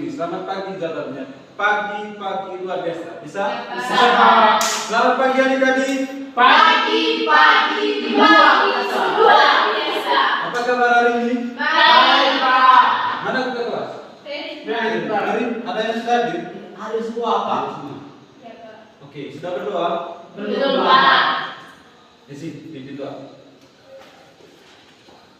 ini. Selamat pagi jawabnya. Pagi luar biasa. Bisa? Bisa. Selamat pagi adik-adik. Pagi luar biasa. Apa kabar hari ini? Baik, Pak. Mana ke kelas? Hari ada yang sudah hadir? Ada semua, Pak. Semua. Ya, Pak. Oke, sudah berdoa? Belum, Pak. Ya sih, doa.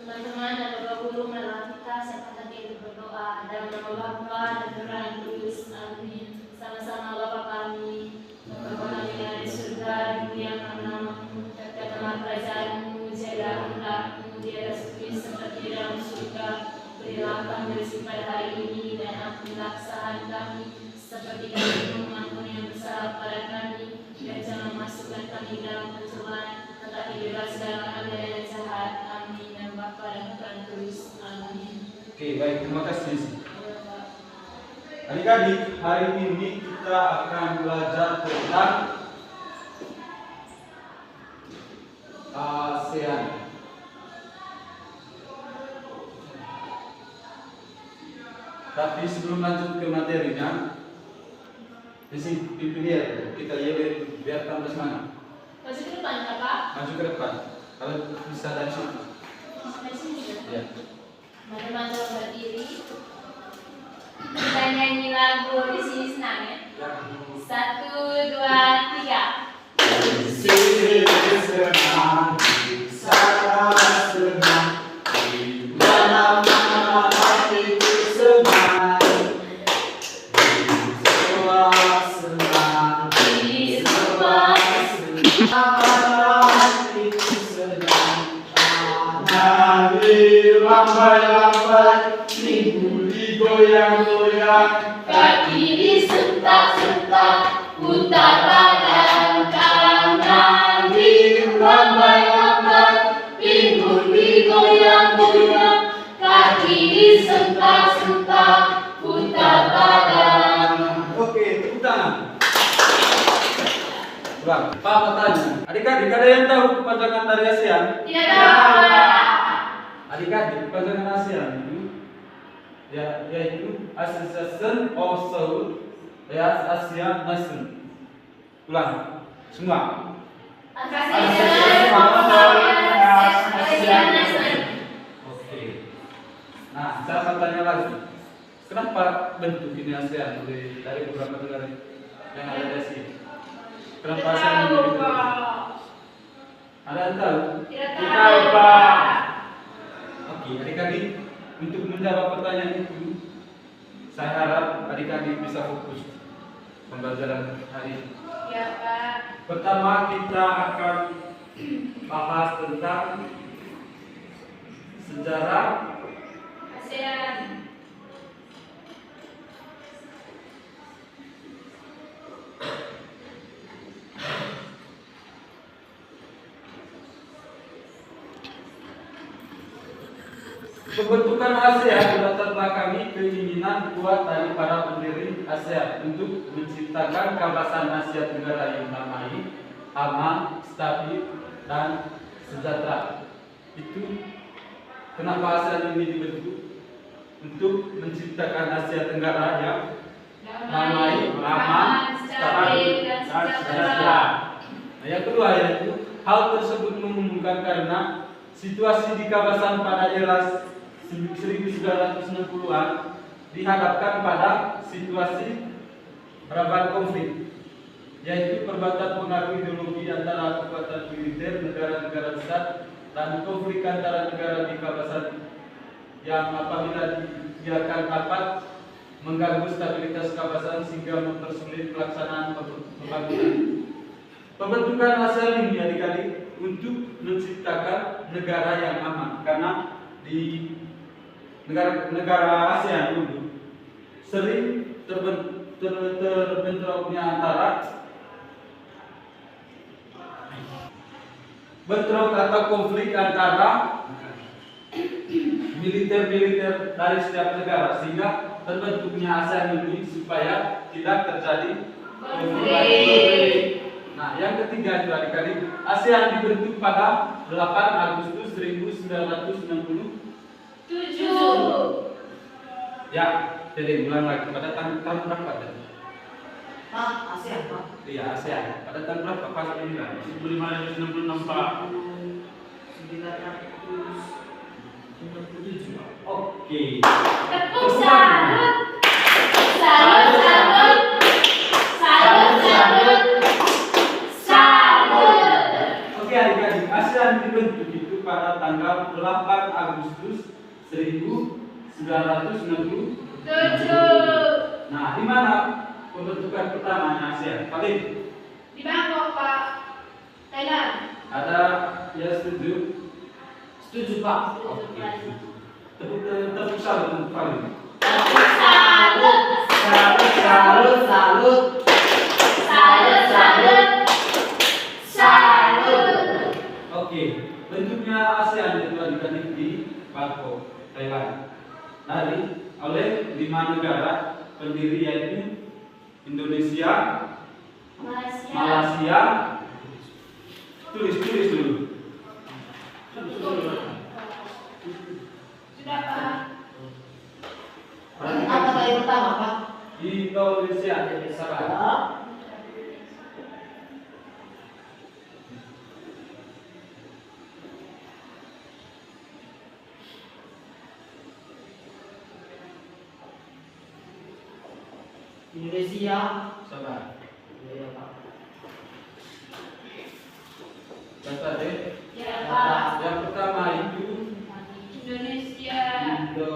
Teman-teman dan Bapak Guru, marilah kita siapa tadi berdoa dalam nama Bapa dan Putra dan Roh Kudus. Amin. Sama-sama Bapa kami, Bapa kami yang ada di surga, dimuliakan namamu, datanglah kerajaanmu, jadilah kehendakmu di atas bumi seperti di dalam surga. Berilah kami rezeki pada hari ini dan ampunilah kesalahan kami, seperti kami mengampuni yang bersalah pada kami, dan jangan masukkan kami dalam pencobaan, tetapi bebaskanlah kami dari yang jahat. Amin. Dan Bapa dan Putra dan Roh Kudus. Amin. Oke, baik, terima kasih. Adik-adik, hari ini kita akan belajar tentang ASEAN. Tapi sebelum lanjut ke materinya, di sini pimpin dia, kita lihat biar tambah semangat. Maju ke depan, Pak. Maju ke depan. Kalau bisa dari situ. Dari sini juga. Ya. Teman-teman coba berdiri. Kita nyanyi lagu di sini senang ya. 1, 2, 3. Di sini senang, di sana senang, di mana-mana hatiku senang, di semua senang, Di semua mana hatiku senang. Nari lambai-lambai, minggu digoyang-goyang, kaki disentak-sentak, putar badan kanan. lambai-lambai, Pinggul digoyang-goyang, kaki disentak-sentak, putar badan. Oke, tepuk tangan. Ulang. Pak bertanya. Adik-adik, ada yang tahu kepanjangan dari ASEAN? Tidak tahu, Pak. Adik-adik, kepanjangan ASEAN itu yaitu Association of South Asian Nations. Ulang. Semua. Oke. Nah, saya akan tanya lagi. Kenapa bentuk ini ASEAN dari beberapa negara yang ada di sini? Kenapa ASEAN ini dibentuk? Ada yang tahu? Tahu, Pak. Oke, adik-adik, untuk menjawab pertanyaan itu, saya harap adik-adik bisa fokus pembelajaran hari ini. Ya, Pak. Pertama kita akan bahas tentang sejarah ASEAN. Pembentukan ASEAN berlatar belakangi keinginan kuat dari para pendiri ASEAN untuk menciptakan kawasan Asia Tenggara yang damai, aman, stabil, dan sejahtera. Itu kenapa ASEAN ini dibentuk, untuk menciptakan Asia Tenggara yang damai, aman, stabil, dan sejahtera. Nah, yang kedua yaitu hal tersebut menguntungkan karena situasi di kawasan pada era 1960-an dihadapkan pada situasi rawan konflik, yaitu perbatasan pengaruh ideologi antara kekuatan militer negara-negara besar dan konflik antara negara di kawasan yang apabila dibiarkan rapat mengganggu stabilitas kawasan sehingga mempersulit pelaksanaan pembangunan. Pembentukan ASEAN ini adik-adik untuk menciptakan negara yang aman, karena di negara ASEAN dulu sering terbentroknya antara atau konflik antara militer dari setiap negara, sehingga terbentuknya ASEAN ini supaya tidak terjadi konflik. Nah, yang ketiga itu adik-adik, ASEAN dibentuk pada 8 Agustus 1967. Ya, jadi ulang lagi pada tahun berapa tadi? ASEAN, Pak. Iya, ASEAN. Pada tahun berapa Pak ini kan? 1566 Pak. 1967, Pak. Oke. Tepuk salut. Salut, salut. Salut, salut. Salut. Oke adik-adik, ASEAN dibentuk itu pada tanggal 8 Agustus 1967. Nah, di mana pembentukan pertamanya ASEAN? Paling Di Bangkok, Pak. Thailand. ada ya setuju? Setuju, Pak. Oke. Tepuk salut untuk paling. Tepuk salut. Salut, salut, salut. Salut, salut. Salut. Oke, bentuknya ASEAN itu adik-adik di Bangkok, Thailand. Dari oleh 5 negara pendiri yaitu Indonesia, Malaysia. Tulis dulu. Sudah, Pak. Apa tadi pertama, Pak? Indonesia, sabar. Indonesia. Sabar. Iya, Pak. Kata deh. Ya, Pak. Yang pertama itu Indonesia. Indo.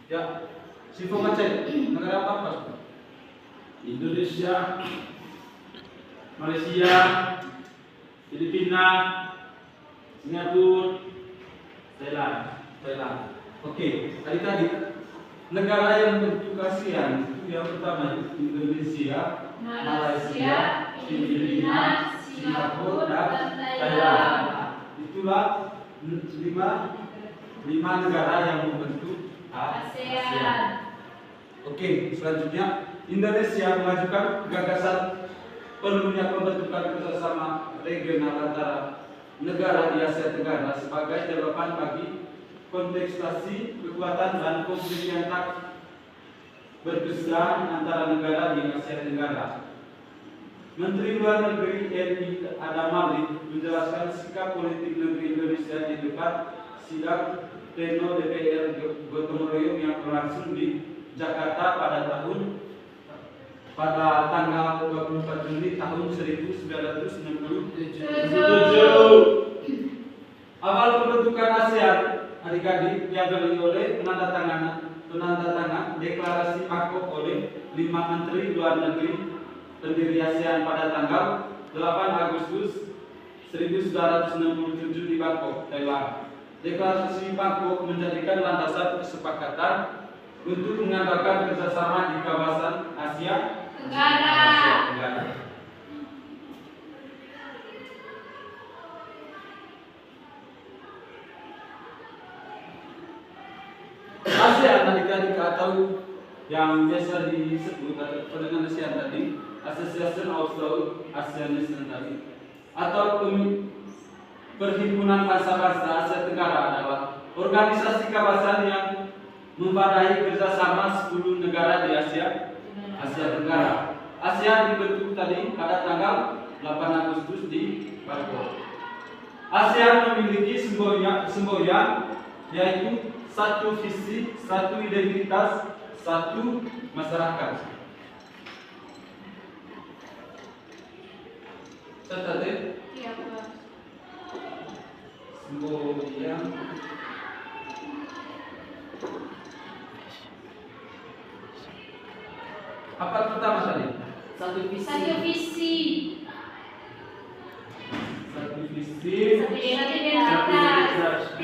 Ya, Sifu ngecek negara apa Pak? Indonesia, Malaysia, Filipina, Singapura, Thailand. Oke, adik-adik, negara yang bentuk ASEAN itu yang pertama itu Indonesia, Malaysia, Filipina, Singapura, dan Thailand. Itulah lima negara yang membentuk ASEAN. Oke, selanjutnya Indonesia mengajukan gagasan perlunya pembentukan kerjasama regional antara negara di Asia Tenggara sebagai jawaban bagi kontestasi kekuatan dan konflik yang tak berkesudahan antara negara di Asia Tenggara. Menteri Luar Negeri RI Adam Malik menjelaskan sikap politik negeri Indonesia di depan sidang pleno DPR gotong royong yang berlangsung di Jakarta pada tanggal 24 Juni tahun 1967. Awal pembentukan ASEAN adik-adik diawali oleh penandatangan deklarasi Bangkok oleh 5 menteri luar negeri pendiri ASEAN pada tanggal 8 Agustus 1967 di Bangkok, Thailand. Deklarasi Bangkok menjadikan landasan kesepakatan untuk mengadakan kerjasama di kawasan Asia Tenggara. ASEAN adik-adik atau yang biasa disebut dengan ASEAN tadi, Association of South Asian Nations tadi, atau Perhimpunan Bangsa-Bangsa Asia Tenggara adalah organisasi kawasan yang mempunyai kerjasama 10 negara di Asia Tenggara. ASEAN dibentuk tadi pada tanggal 8 Agustus di Bangkok. ASEAN memiliki semboyan yaitu satu visi, satu identitas, satu masyarakat. Catat ya. Iya, Pak. Semboyan Apa pertama tadi? Satu visi. Satu visi. Satu visi. Satu identitas.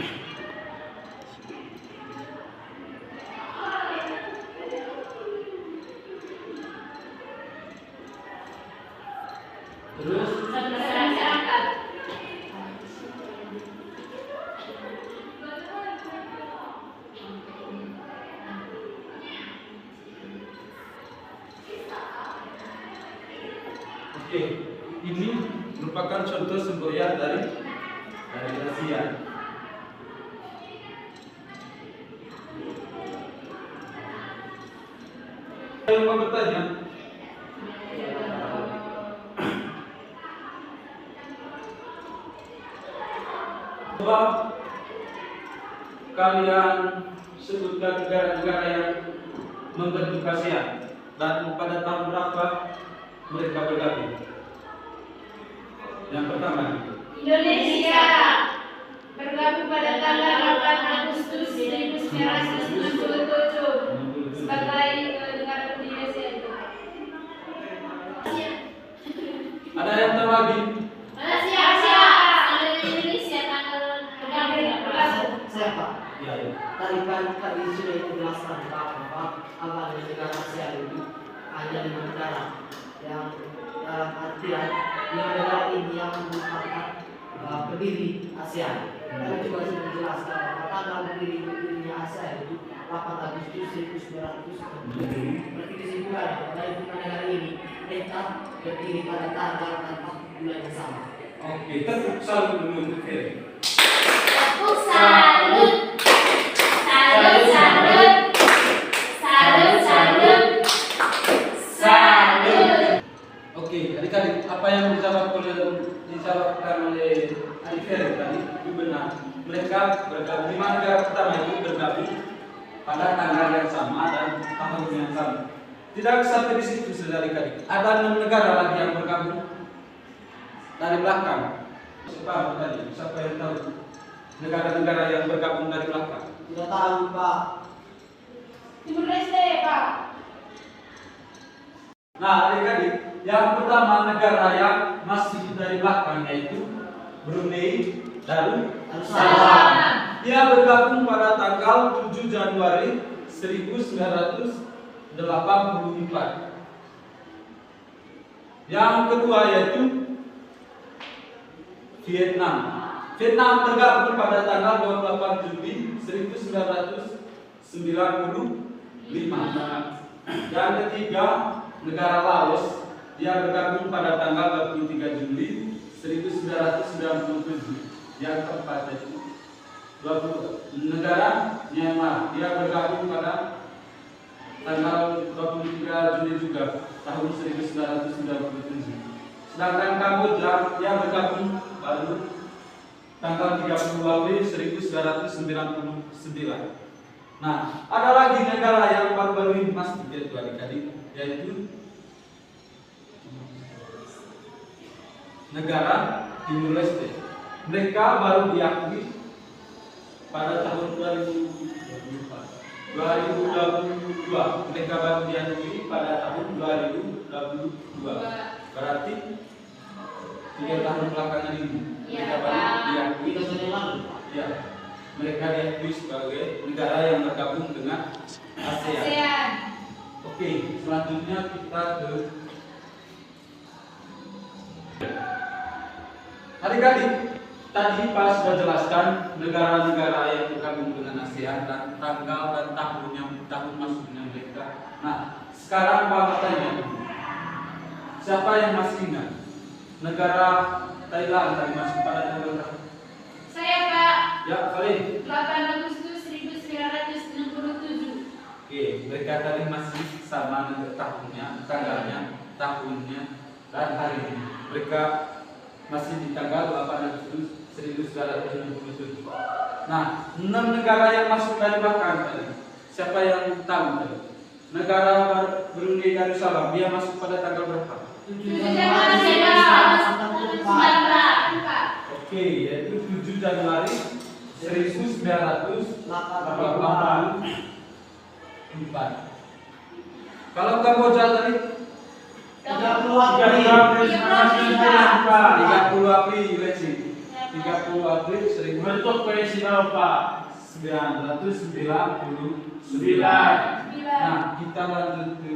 Terus Satu masyarakat. oke, ini merupakan contoh semboyan dari Asia. Yang mau bertanya? Coba kalian sebutkan negara-negara yang membentuk ASEAN dan pada tahun berapa mereka bergabung. Yang pertama, Indonesia bergabung pada tanggal 8 Agustus 1967 sebagai negara pendiri ASEAN. ada yang tahu lagi? Malaysia, Indonesia tanggal bergabung. Saya Pak. Ya, ya. Tadi sudah dijelaskan Pak, apa negara ASEAN itu hanya 5 negara yang dalam artian 5 negara ini yang merupakan pendiri ASEAN. Tadi juga sudah dijelaskan bahwa tanggal berdirinya ASEAN itu 8 Agustus 1967. Berarti kesimpulannya dari 5 negara ini mereka berdiri pada tanggal dan bulan yang sama. Oke, tepuk salut dulu untuk Ferry. Tepuk salut. Salut, salut. Salut, salut. Salut. Oke, adik-adik, apa yang dijawabkan oleh Adik Ferry tadi itu benar. Mereka bergabung, 5 negara pertama itu bergabung pada tanggal yang sama dan tahun yang sama. Tidak sampai di situ, saudara-adik. Ada 6 negara lagi yang bergabung dari belakang. Siapa tadi? Siapa yang tahu negara-negara yang bergabung dari belakang? Tidak tahu Pak. Timur Leste, Pak. Nah, adik-adik, yang pertama negara yang masih dari belakang yaitu Brunei Darussalam. Dia bergabung pada tanggal 7 Januari 1984. Yang kedua yaitu Vietnam. Vietnam bergabung pada tanggal 28 Juli 1995. Yang ketiga negara Laos, dia bergabung pada tanggal 23 Juli 1997. Yang keempat yaitu negara Myanmar, dia bergabung pada tanggal 23 Juli juga tahun 1997. Sedangkan Kamboja dia bergabung baru tanggal 30 April 1999. Nah, ada lagi negara yang baru-baru ini masuk yaitu adik-adik, yaitu negara Timur Leste. Mereka baru diakui pada tahun 2022. Mereka baru diakui pada tahun 2022. Berarti 3 tahun belakangan ini mereka baru diakui. 3 tahun yang lalu. Ya, mereka diakui sebagai negara yang bergabung dengan ASEAN. Oke, selanjutnya kita ke adik-adik. Tadi Pak sudah jelaskan negara-negara yang bergabung dengan ASEAN dan tanggal dan tahun masuknya mereka. Nah, sekarang Pak bertanya, siapa yang masih ingat negara Thailand yang masuk pada tanggal berapa? Saya, Pak. Ya, Farid. 8 Agustus 1967. Oke, mereka tadi masih sama tahunnya, tanggalnya, tahunnya, dan hari ini. Mereka masih di tanggal 8 Agustus 1967. Nah, 6 negara yang masuk dari belakang tadi. Siapa yang tahu tadi? Negara Brunei Darussalam, dia masuk pada tanggal berapa? 7 Januari Januari 1984. Oke, yaitu 7 Januari 1984. Kalau Kamboja tadi 30 30 April 1995. 30 April Leci. 30 April 1000 Bentuk presiden Pak. 999. Nah, kita lanjut ke.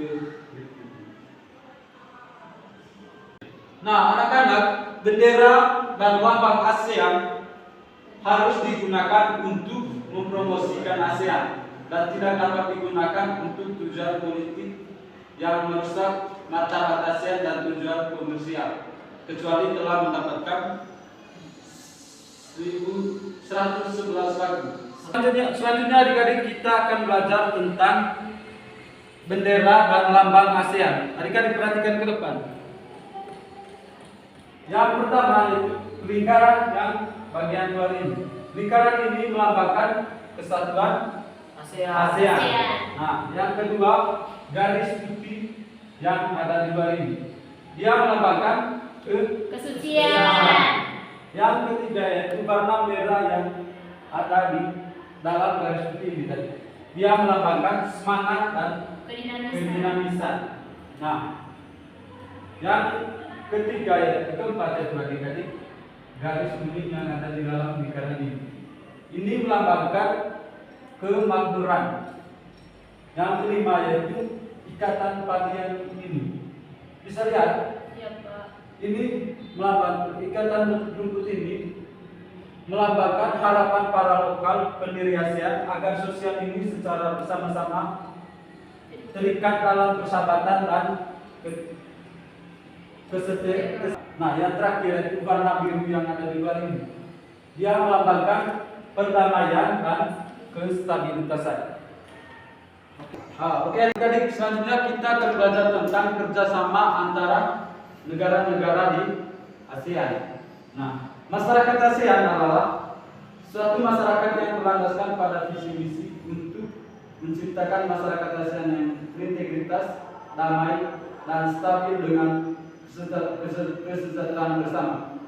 Nah, anak-anak, bendera dan lambang ASEAN harus digunakan untuk mempromosikan ASEAN dan tidak dapat digunakan untuk tujuan politik yang merusak martabat ASEAN dan tujuan komersial, kecuali telah mendapatkan 1111 lagu. Selanjutnya adik-adik kita akan belajar tentang bendera dan lambang ASEAN. Adik-adik perhatikan ke depan. Yang pertama itu lingkaran yang bagian luar ini. Lingkaran ini melambangkan kesatuan ASEAN. Nah, yang kedua garis putih yang ada di luar ini. Dia melambangkan Kesucian. Yang ketiga yaitu warna merah yang ada di dalam garis putih ini tadi. Dia melambangkan semangat dan kedinamisan. Nah, yang ketiga yaitu keempat yaitu adik-adik garis kuning yang ada di dalam lingkaran ini. Ini melambangkan kemakmuran. Yang kelima yaitu ikatan padian ini. Bisa lihat? Iya, Pak. Ini melambangkan ikatan rumput ini melambangkan harapan para lokal pendiri ASEAN agar sosial ini secara bersama-sama terikat dalam persahabatan dan kesetiaan. Nah, yang terakhir itu warna biru yang ada di luar ini. Dia melambangkan perdamaian dan kestabilitasan. Oke, adik-adik, selanjutnya kita akan belajar tentang kerjasama antara negara-negara di ASEAN. Nah, masyarakat ASEAN adalah suatu masyarakat yang berlandaskan pada visi misi untuk menciptakan masyarakat ASEAN yang berintegritas, damai, dan stabil dengan kesejahteraan bersama.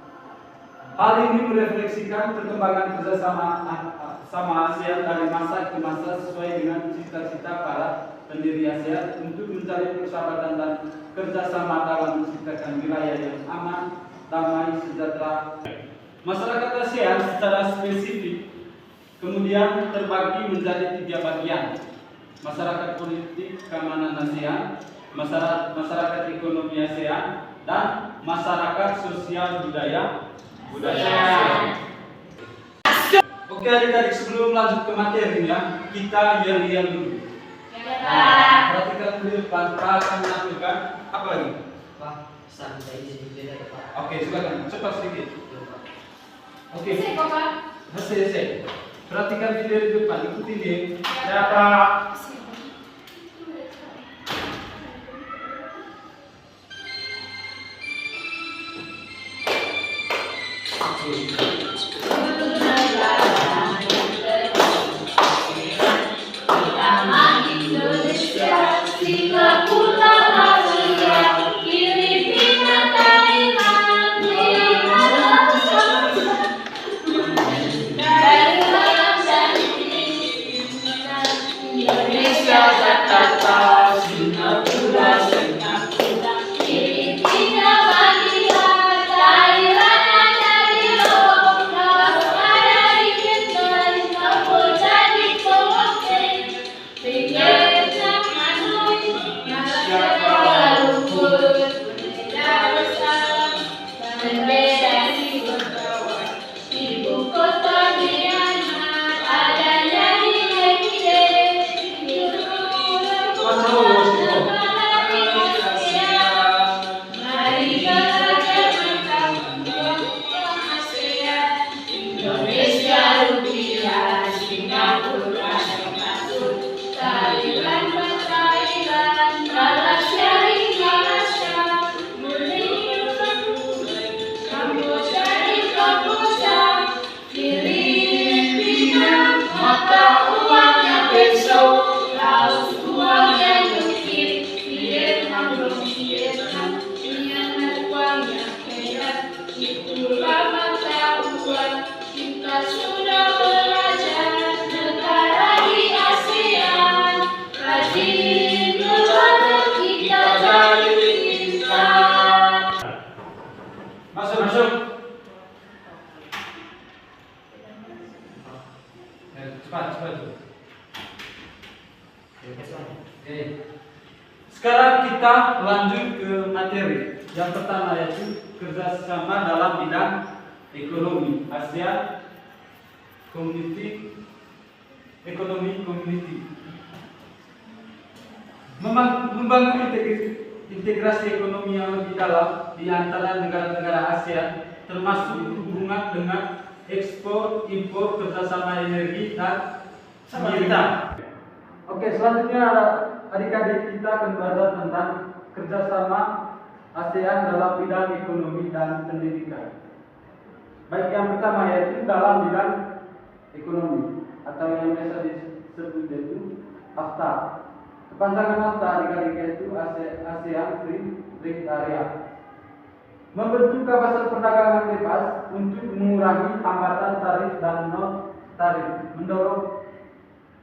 Hal ini merefleksikan perkembangan kerjasama ASEAN dari masa ke masa sesuai dengan cita-cita para pendiri ASEAN untuk mencari persahabatan dan kerjasama dalam menciptakan wilayah yang aman, damai, sejahtera. Masyarakat ASEAN secara spesifik kemudian terbagi menjadi 3 bagian: masyarakat politik keamanan ASEAN, masyarakat ekonomi ASEAN, dan masyarakat sosial budaya ASEAN. Oke adik-adik, sebelum lanjut ke materinya, kita yel-yel dulu. Perhatikan dulu depan, akan menampilkan apa lagi? Pak, santai sedikit ya, Pak. Oke, silakan cepat sedikit. Oke, Pak. selesai. Perhatikan video di depan, ikuti dia. Ya Pak. Filipina, Malaysia, Thailand, lanjut ke materi. Yang pertama yaitu kerjasama dalam bidang ekonomi ASEAN Community Economic Community. Membangun integrasi ekonomi yang lebih dalam di antara negara-negara ASEAN, termasuk hubungan dengan ekspor, impor, kerjasama energi dan pengiriman. Oke, selanjutnya adik-adik kita akan belajar tentang kerjasama ASEAN dalam bidang ekonomi dan pendidikan. Baik, yang pertama yaitu dalam bidang ekonomi atau yang biasa disebut yaitu AFTA. Kepanjangan AFTA adik-adik yaitu ASEAN Free Trade Area. Membentuk kawasan perdagangan bebas untuk mengurangi hambatan tarif dan non tarif, mendorong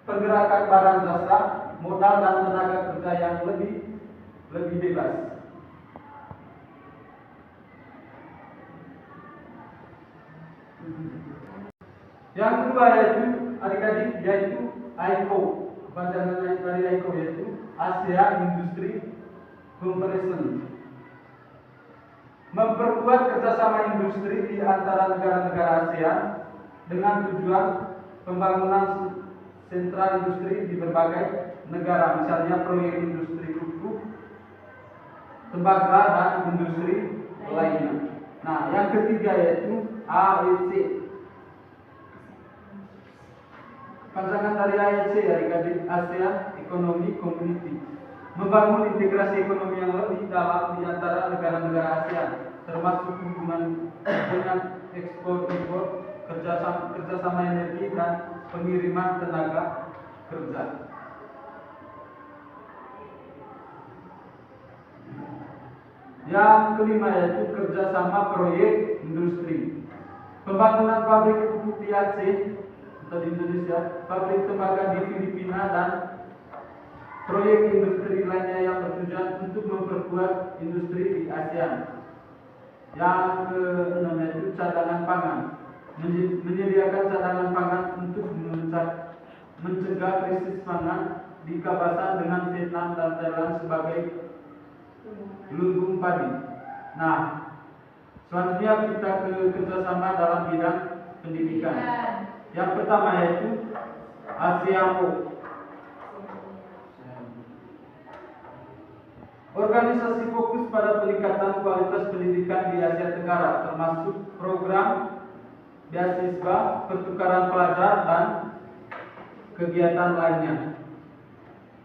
pergerakan barang jasa, modal dan tenaga kerja yang lebih bebas. Yang kedua yaitu adik-adik yaitu AICO. Kepanjangan dari AICO yaitu ASEAN Industry Cooperation. Memperkuat kerjasama industri di antara negara-negara ASEAN dengan tujuan pembangunan sentra industri di berbagai negara, misalnya proyek industri pupuk, tembakau dan industri lainnya. Nah, yang ketiga yaitu AEC. Panjangan dari AEC adik-adik ASEAN Economic Community. Membangun integrasi ekonomi yang lebih dalam di antara negara-negara ASEAN, termasuk hubungan dengan ekspor, impor, kerjasama energi dan pengiriman tenaga kerja. Yang kelima yaitu kerjasama proyek industri. Pembangunan pabrik pupuk di Aceh atau di Indonesia, pabrik tembakau di Filipina dan proyek industri lainnya yang bertujuan untuk memperkuat industri di ASEAN. Yang keenam yaitu cadangan pangan. Menyediakan cadangan pangan untuk mencegah krisis pangan di kawasan dengan Vietnam dan Thailand sebagai lumbung padi. Nah, selanjutnya kita ke kerjasama dalam bidang pendidikan. Yang pertama yaitu ASEANO. Organisasi fokus pada peningkatan kualitas pendidikan di Asia Tenggara, termasuk program beasiswa, pertukaran pelajar dan kegiatan lainnya.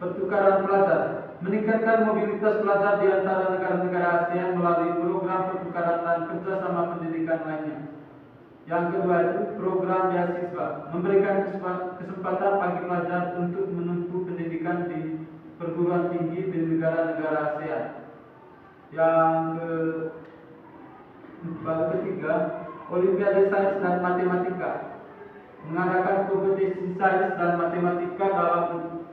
Pertukaran pelajar meningkatkan mobilitas pelajar di antara negara-negara ASEAN melalui program pertukaran dan kerjasama pendidikan lainnya. Yang kedua itu program beasiswa, memberikan kesempatan bagi pelajar untuk menempuh pendidikan di perguruan tinggi di negara-negara ASEAN. Yang ketiga, Olimpiade Sains dan Matematika, mengadakan kompetisi sains dan matematika dalam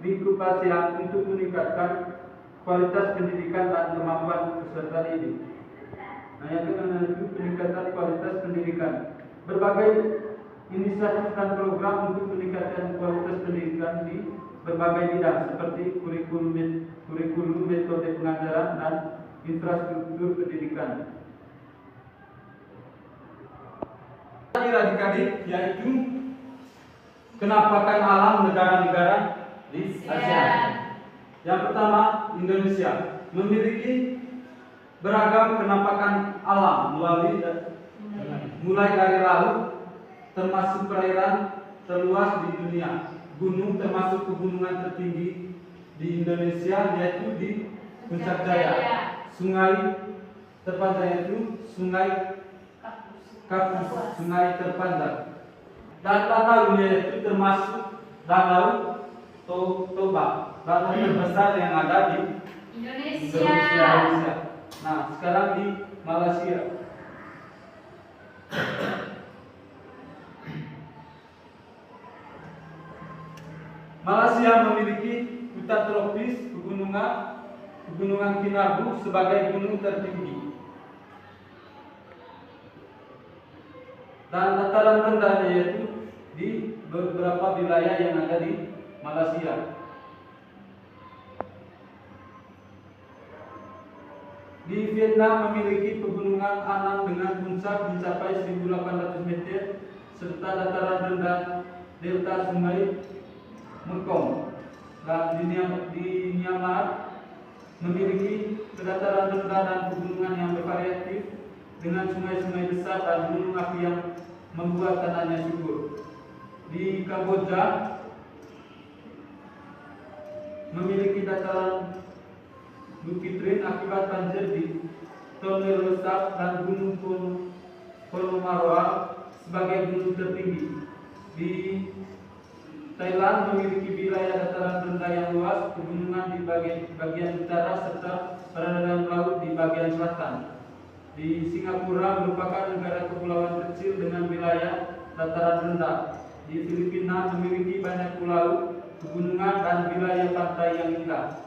lingkup ASEAN untuk meningkatkan kualitas pendidikan dan kemampuan peserta didik. Nah, yang keenam itu peningkatan kualitas pendidikan. Berbagai inisiatif dan program untuk meningkatkan kualitas pendidikan di berbagai bidang seperti kurikulum, metode pengajaran dan infrastruktur pendidikan. Adik-adik yaitu kenampakan alam negara-negara di ASEAN. Yang pertama, Indonesia memiliki beragam kenampakan alam mulai dari laut termasuk perairan terluas di dunia, gunung termasuk pegunungan tertinggi di Indonesia yaitu di Puncak Jaya, sungai terpanjang yaitu Sungai Kapus, sungai terpanjang, dan danau yaitu termasuk Danau Toba, danau terbesar yang ada di Indonesia. Nah, sekarang di Malaysia. Malaysia memiliki hutan tropis, pegunungan Kinabalu sebagai gunung tertinggi, dan dataran rendahnya yaitu di beberapa wilayah yang ada di Malaysia. Di Vietnam memiliki pegunungan Anang dengan puncak mencapai 1.800 meter serta dataran rendah delta sungai Mekong. Dan di Myanmar memiliki dataran rendah dan pegunungan yang bervariatif dengan sungai-sungai besar dan gunung api yang membuat tanahnya subur. Di Kamboja memiliki dataran Bukit Rin akibat banjir di Tonle Sap dan Gunung Polomarwa sebagai gunung tertinggi. Di Thailand memiliki wilayah dataran rendah yang luas, pegunungan di bagian utara serta perairan laut di bagian selatan. Di Singapura merupakan negara kepulauan kecil dengan wilayah dataran rendah. Di Filipina memiliki banyak pulau, pegunungan dan wilayah pantai yang indah.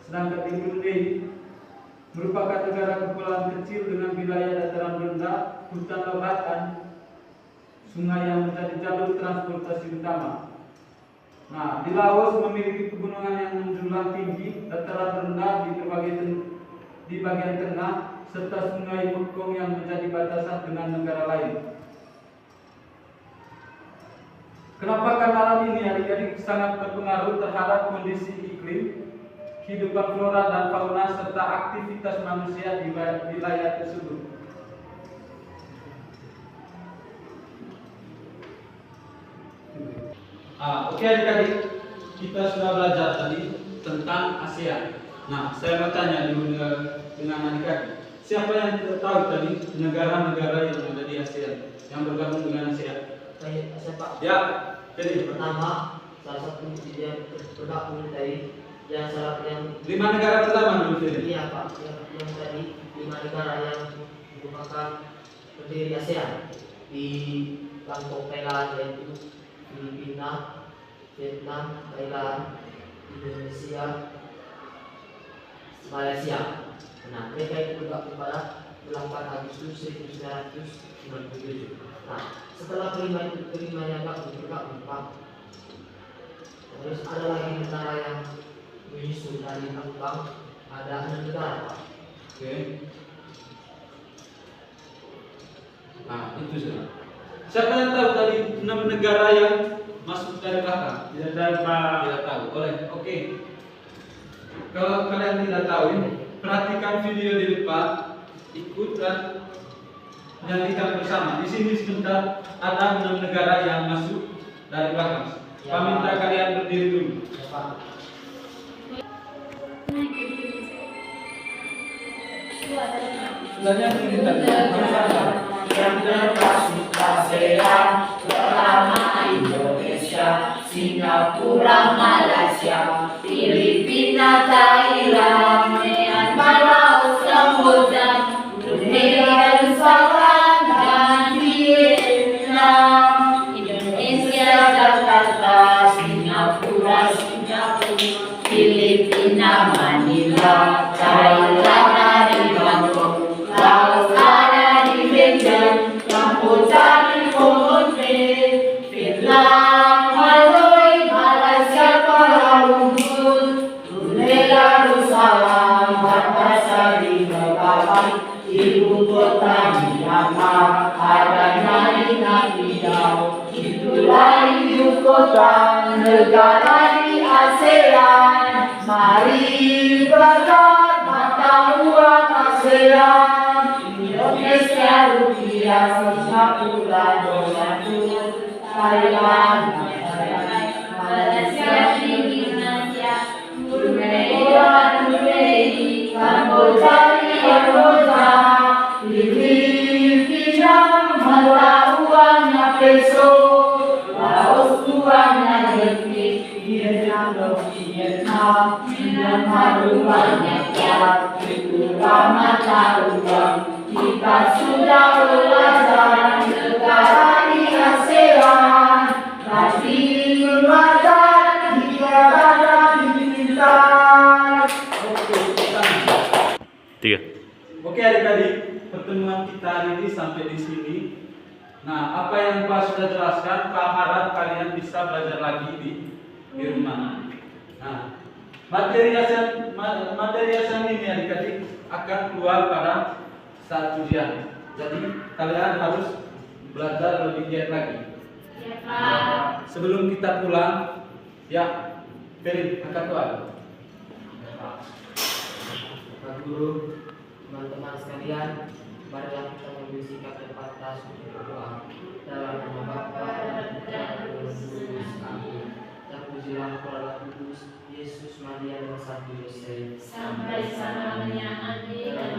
Sedangkan di Brunei merupakan negara kepulauan kecil dengan wilayah dataran rendah, hutan lebat dan sungai yang menjadi jalur transportasi utama. Nah, di Laos memiliki pegunungan yang menjulang tinggi, dataran rendah di bagian tengah, serta sungai Mekong yang menjadi batasan dengan negara lain. Kenapa alam ini adik-adik sangat berpengaruh terhadap kondisi iklim, kehidupan flora dan fauna serta aktivitas manusia di wilayah tersebut? Oke adik-adik, kita sudah belajar tadi tentang ASEAN. Nah, saya mau tanya dulu dengan adik-adik, siapa yang tidak tahu tadi negara-negara yang ada di ASEAN, yang bergabung dengan ASEAN? Siapa? Ya, jadi Pertama, salah satu yang bergabung tadi yang 5 negara pertama dulu tadi. Iya Pak, yang tadi 5 negara yang merupakan pendiri ASEAN di Bangkok, Thailand, yaitu Filipina, Vietnam, Thailand, Indonesia, Malaysia. Nah, mereka itu bergabung pada 8 Agustus 1997. Nah, setelah kelimanya bergabung, Pak, terus ada lagi negara yang menyusul dari Bang, ada 6 negara, Pak. Oke. Nah, itu sudah. Siapa yang tahu tadi 6 negara yang masuk dari belakang? Tidak tahu Pak. Tidak tahu. Oke. Kalau kalian tidak tahu, perhatikan video di depan, ikut dan nyanyikan bersama. Di sini sebentar ada 6 negara yang masuk dari belakang. Ya, Pak minta Pak. kalian berdiri dulu. Ya, Pak. Sebenarnya kita sama-sama. Yang termasuk ASEAN pertama Indonesia, Singapura, Malaysia, Filipina, Thailand, Myanmar, Laos, Kamboja, Brunei Darussalam, dan Vietnam. Indonesia, Jakarta, Singapura, Filipina, Manila, Thailand ada di Bangkok, Laos ada di Vietnam, Kamboja di Phnom Penh, Vietnam, Hanoi, Malaysia, Kuala Lumpur, Brunei Darussalam, Antasari, Balikpapan, ibu kota Myanmar, adanya di Naypyidaw. Itulah ibu kota negara di ASEAN. Mari belajar mata uang ASEAN. Indonesia rupiah, Singapura dolar, Thailand, Malaysia, Indonesia, Brunei, Kamboja, Kamboja, Filipina, mata uangnya peso, Laos uangnya ringgit, Vietnam, Myanmar uangnya kyat, itulah mata uang. Kita sudah belajar negara di ASEAN, rajin belajar negara pintar. Oke adik-adik, pertemuan kita hari ini sampai di sini. Nah, apa yang Pak sudah jelaskan, Pak harap kalian bisa belajar lagi di rumah. Nah, materi ASEAN ini adik-adik akan keluar pada saat ujian. Jadi kalian harus belajar lebih giat lagi. Ya Pak. Sebelum kita pulang, ya, Ferin, angkat doa. Pak Guru, teman-teman sekalian, marilah kita mengambil sikap yang pantas untuk berdoa. Dalam nama Bapa dan Putra dan Roh Kudus. Amin. Terpujilah Roh Kudus, Yesus, Maria dan Santo Yosef. Sampai selama-lamanya. Amin.